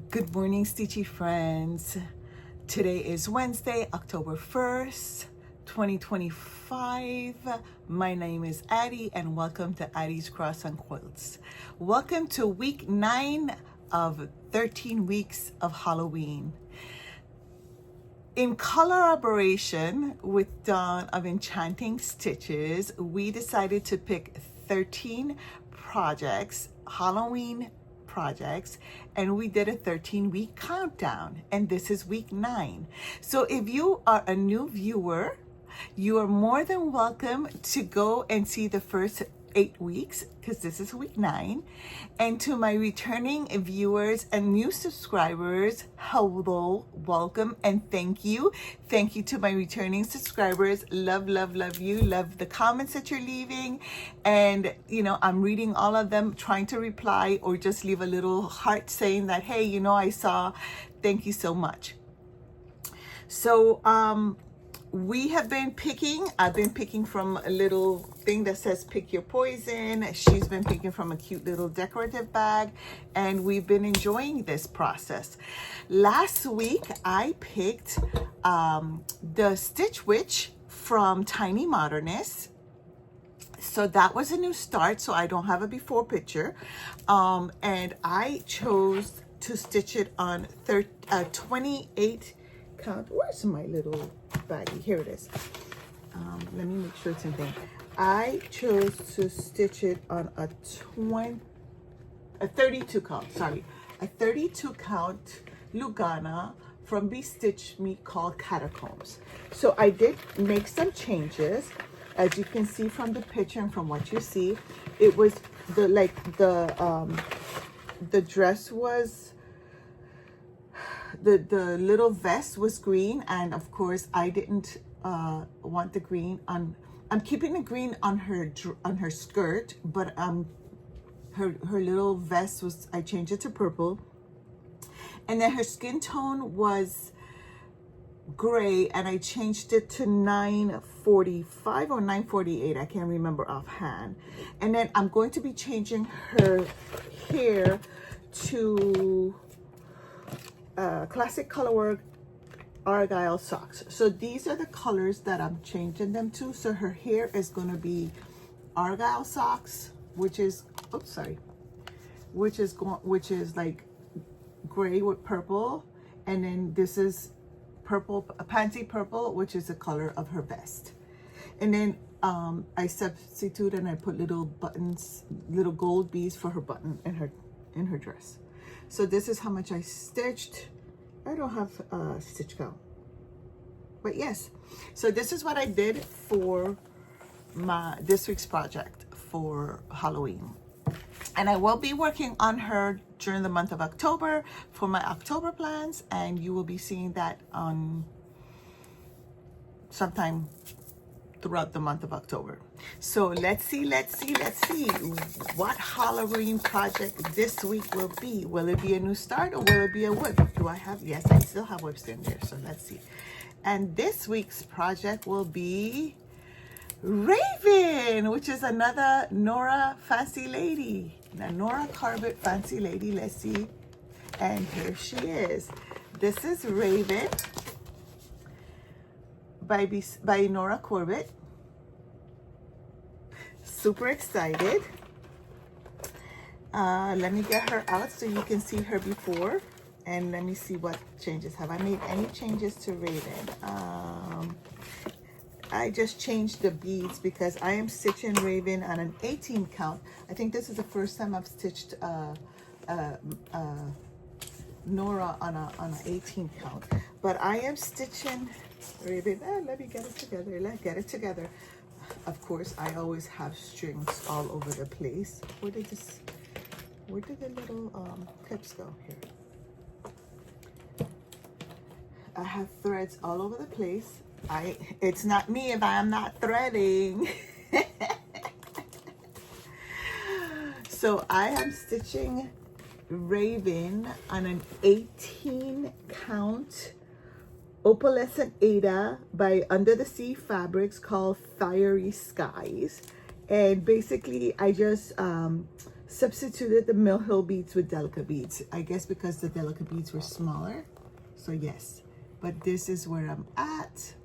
Good morning, Stitchy friends. Today is Wednesday, October 1st, 2025. My name is Addie and welcome to Addie's Cross on Quilts. Welcome to week 9 of 13 weeks of Halloween. In collaboration with Dawn of Enchanting Stitches, we decided to pick 13 projects, Halloween projects, and we did a 13-week countdown, and this is week 9. So if you are a new viewer, you are more than welcome to go and see the first 8 weeks, because this is week 9. And to my returning viewers and new subscribers, hello, welcome, and thank you. Thank you to my returning subscribers. Love, love, love you. Love the comments that you're leaving. And, you know, I'm reading all of them, trying to reply or just leave a little heart saying that, hey, you know, I saw. Thank you so much. So, we have been picking. I've been picking from a little thing that says pick your poison. She's been picking from a cute little decorative bag, and we've been enjoying this process. Last week I picked the Stitch Witch from Tiny Modernest. So that was a new start, so I don't have a before picture, and I chose to stitch it on 28 count. Where's my little baggie? Here it is. Let me make sure it's in there. I chose to stitch it on a 32 count, sorry, a 32 count Lugana from Be Stitch Me called Catacombs. So I did make some changes. As you can see from the picture and from what you see, it was the dress was, the little vest was green, and of course I didn't want the green on. I'm keeping the green on her skirt, but her little vest was, I changed it to purple, and then her skin tone was gray, and I changed it to 945 or 948. I can't remember offhand. And then I'm going to be changing her hair to classic colorwork Argyle socks. So these are the colors that I'm changing them to. So her hair is going to be Argyle socks, which is which is like gray with purple, and then this is purple, a pansy purple, which is the color of her vest. And then I substitute and I put little buttons, little gold beads for her button in her dress. So this is how much I stitched. I don't have a stitch count, but yes. So this is what I did for this week's project for Halloween. And I will be working on her during the month of October for my October plans, and you will be seeing that on sometime throughout the month of October. So let's see what Halloween project this week will be. Will it be a new start or will it be a whip? Do I have? Yes, I still have whips in there, so let's see. And this week's project will be Raven, which is another Nora Fancy Lady. Now, Nora Corbett Fancy Lady, let's see. And here she is. This is Raven by Nora Corbett. Super excited. Let me get her out so you can see her before, and let me see what changes. Have I made any changes to Raven? I just changed the beads because I am stitching Raven on an 18 count. I think this is the first time I've stitched Nora on an 18 count, but I am stitching Raven. Let me get it together. Let's get it together. Of course, I always have strings all over the place. Where did the little clips go? Here. I have threads all over the place. It's not me if I am not threading. So I am stitching Raven on an 18 count opalescent Aida by Under the Sea Fabrics called Fiery Skies. And basically I just substituted the Mill Hill beads with Delica beads. I guess because the Delica beads were smaller. So yes, but this is where I'm at.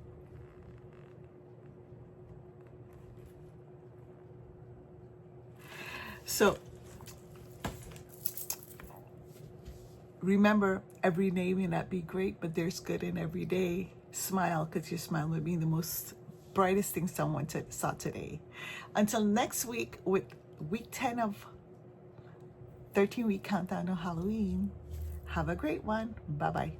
So remember, every day may not be great, but there's good in every day. Smile, because your smile would be the most brightest thing someone saw today. Until next week with week 10 of 13-week countdown to Halloween. Have a great one. Bye-bye.